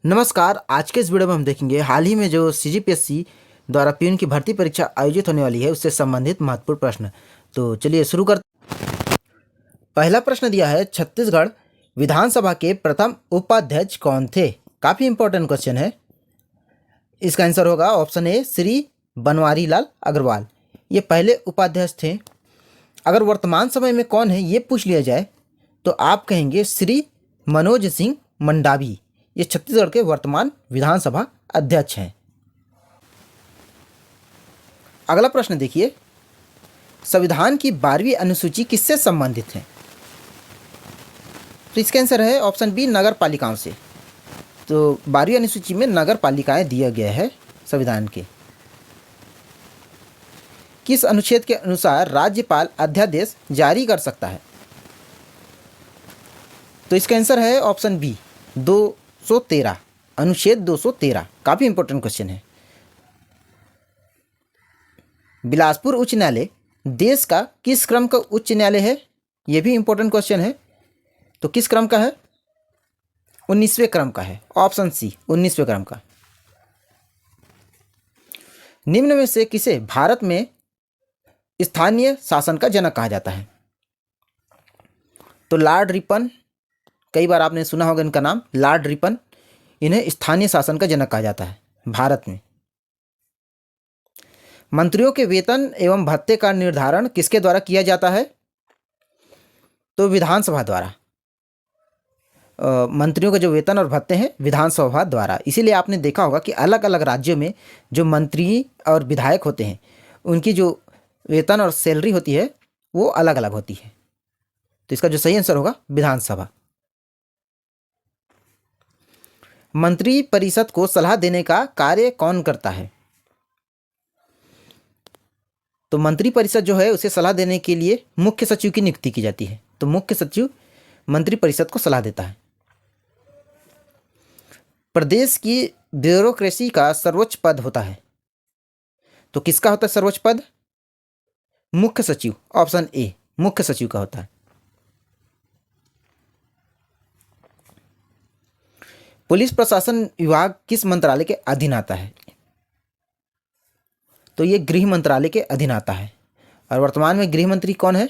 नमस्कार। आज के इस वीडियो में हम देखेंगे हाल ही में जो सीजीपीएससी द्वारा पीएन की भर्ती परीक्षा आयोजित होने वाली है उससे संबंधित महत्वपूर्ण प्रश्न। तो चलिए शुरू कर। पहला प्रश्न दिया है, छत्तीसगढ़ विधानसभा के प्रथम उपाध्यक्ष कौन थे? काफ़ी इंपॉर्टेंट क्वेश्चन है। इसका आंसर होगा ऑप्शन ए, श्री बनवारी लाल अग्रवाल। ये पहले उपाध्यक्ष थे। अगर वर्तमान समय में कौन है ये पूछ लिया जाए तो आप कहेंगे श्री मनोज सिंह मंडावी। ये छत्तीसगढ़ के वर्तमान विधानसभा अध्यक्ष हैं। अगला प्रश्न देखिए, संविधान की 12वीं अनुसूची किससे संबंधित है? तो इसका आंसर है ऑप्शन बी, नगर पालिकाओं से। तो 12वीं अनुसूची में नगर पालिकाएं दिया गया है संविधान के। किस अनुच्छेद के अनुसार राज्यपाल अध्यादेश जारी कर सकता है? तो इसका आंसर है ऑप्शन बी, 213, अनुच्छेद 213। काफ़ी इंपॉर्टेंट क्वेश्चन है। बिलासपुर उच्च न्यायालय देश का किस क्रम का उच्च न्यायालय है? यह भी इंपॉर्टेंट क्वेश्चन है। तो किस क्रम का है? 19वें क्रम का है। ऑप्शन सी, 19वें क्रम का। निम्न में से किसे भारत में स्थानीय शासन का जनक कहा जाता है? तो लॉर्ड रिपन, कई बार आपने सुना होगा इनका नाम, लॉर्ड रिपन। इन्हें स्थानीय शासन का जनक कहा जाता है भारत में। मंत्रियों के वेतन एवं भत्ते का निर्धारण किसके द्वारा किया जाता है? तो विधानसभा द्वारा। मंत्रियों के जो वेतन और भत्ते हैं विधानसभा द्वारा। इसीलिए आपने देखा होगा कि अलग अलग राज्यों में जो मंत्री और विधायक होते हैं उनकी जो वेतन और सैलरी होती है वो अलग अलग होती है। तो इसका जो सही आंसर होगा विधानसभा। मंत्री परिषद को सलाह देने का कार्य कौन करता है? तो मंत्री परिषद जो है उसे सलाह देने के लिए मुख्य सचिव की नियुक्ति की जाती है। तो मुख्य सचिव मंत्री परिषद को सलाह देता है। प्रदेश की ब्यूरोक्रेसी का सर्वोच्च पद होता है। तो किसका होता है सर्वोच्च पद? मुख्य सचिव। ऑप्शन ए, मुख्य सचिव का होता है। पुलिस प्रशासन विभाग किस मंत्रालय के अधीन आता है? तो ये गृह मंत्रालय के अधीन आता है। और वर्तमान में गृह मंत्री कौन है?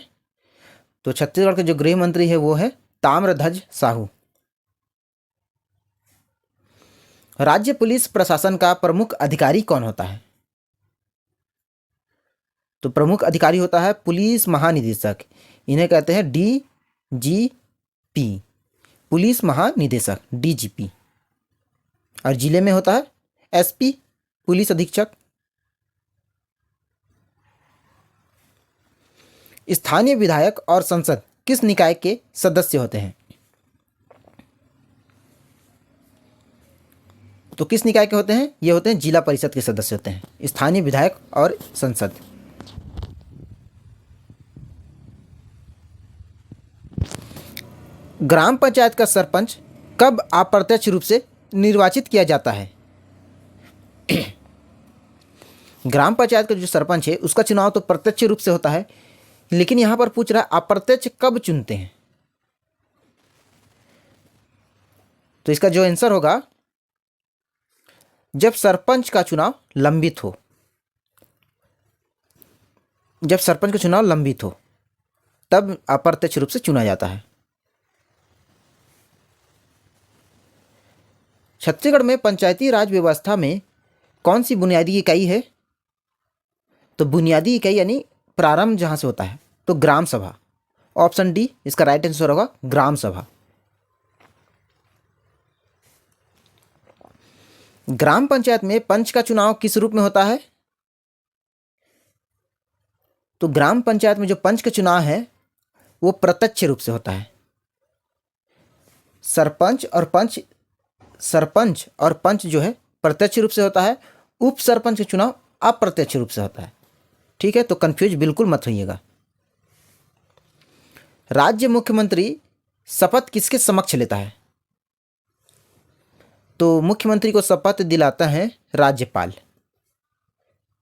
तो छत्तीसगढ़ के जो गृह मंत्री है वो है ताम्रध्वज साहू। राज्य पुलिस प्रशासन का प्रमुख अधिकारी कौन होता है? तो प्रमुख अधिकारी होता है पुलिस महानिदेशक। इन्हें कहते हैं डीजीपी, पुलिस महानिदेशक, डीजीपी। और जिले में होता है एसपी, पुलिस अधीक्षक। स्थानीय विधायक और संसद किस निकाय के सदस्य होते हैं? तो किस निकाय के होते हैं? ये होते हैं जिला परिषद के सदस्य होते हैं, स्थानीय विधायक और संसद। ग्राम पंचायत का सरपंच कब अप्रत्यक्ष रूप से निर्वाचित किया जाता है? ग्राम पंचायत का जो सरपंच है उसका चुनाव तो प्रत्यक्ष रूप से होता है, लेकिन यहां पर पूछ रहा है अप्रत्यक्ष कब चुनते हैं। तो इसका जो आंसर होगा, जब सरपंच का चुनाव लंबित हो। जब सरपंच का चुनाव लंबित हो तब अप्रत्यक्ष रूप से चुना जाता है। छत्तीसगढ़ में पंचायती राज व्यवस्था में कौन सी बुनियादी इकाई है? तो बुनियादी इकाई यानी प्रारंभ जहां से होता है तो ग्राम सभा। ऑप्शन डी इसका राइट आंसर होगा, ग्राम सभा। ग्राम पंचायत में पंच का चुनाव किस रूप में होता है? तो ग्राम पंचायत में जो पंच का चुनाव है वो प्रत्यक्ष रूप से होता है। सरपंच और पंच जो है प्रत्यक्ष रूप से होता है। उप सरपंच का चुनाव अप्रत्यक्ष रूप से होता है। ठीक है, तो कंफ्यूज बिल्कुल मत होइएगा। राज्य मुख्यमंत्री शपथ किसके समक्ष लेता है? तो मुख्यमंत्री को शपथ दिलाता है राज्यपाल।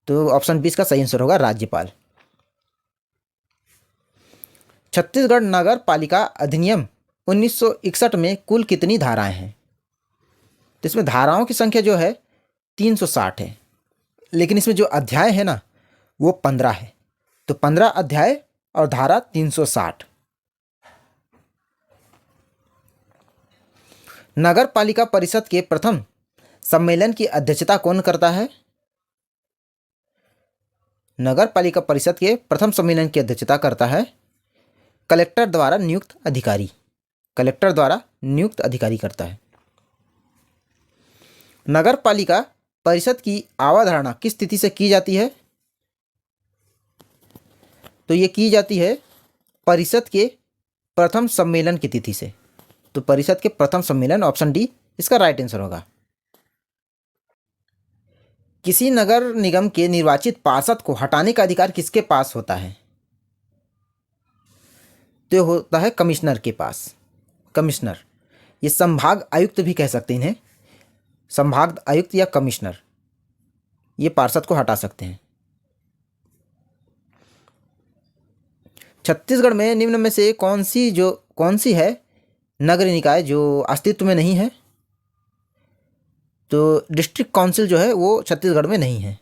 तो ऑप्शन 20 का सही आंसर होगा राज्यपाल। छत्तीसगढ़ नगर पालिका अधिनियम 1961 में कुल कितनी धाराएं हैं? तो इसमें धाराओं की संख्या जो है 360 है, लेकिन इसमें जो अध्याय है ना वो 15 है। तो 15 अध्याय और धारा 360। नगर पालिका परिषद के प्रथम सम्मेलन की अध्यक्षता कौन करता है? नगर पालिका परिषद के प्रथम सम्मेलन की अध्यक्षता करता है कलेक्टर द्वारा नियुक्त अधिकारी। कलेक्टर द्वारा नियुक्त अधिकारी करता है। नगर पालिका परिषद की अवधारणा किस तिथि से की जाती है? तो ये की जाती है परिषद के प्रथम सम्मेलन की तिथि से। तो परिषद के प्रथम सम्मेलन, ऑप्शन डी इसका राइट आंसर होगा। किसी नगर निगम के निर्वाचित पार्षद को हटाने का अधिकार किसके पास होता है? तो होता है कमिश्नर के पास। कमिश्नर, ये संभाग आयुक्त भी कह सकते हैं इन्हें, संभाग आयुक्त या कमिश्नर, ये पार्षद को हटा सकते हैं। छत्तीसगढ़ में निम्न में से कौन सी है नगरीय निकाय जो अस्तित्व में नहीं है? तो डिस्ट्रिक्ट काउंसिल जो है वो छत्तीसगढ़ में नहीं है।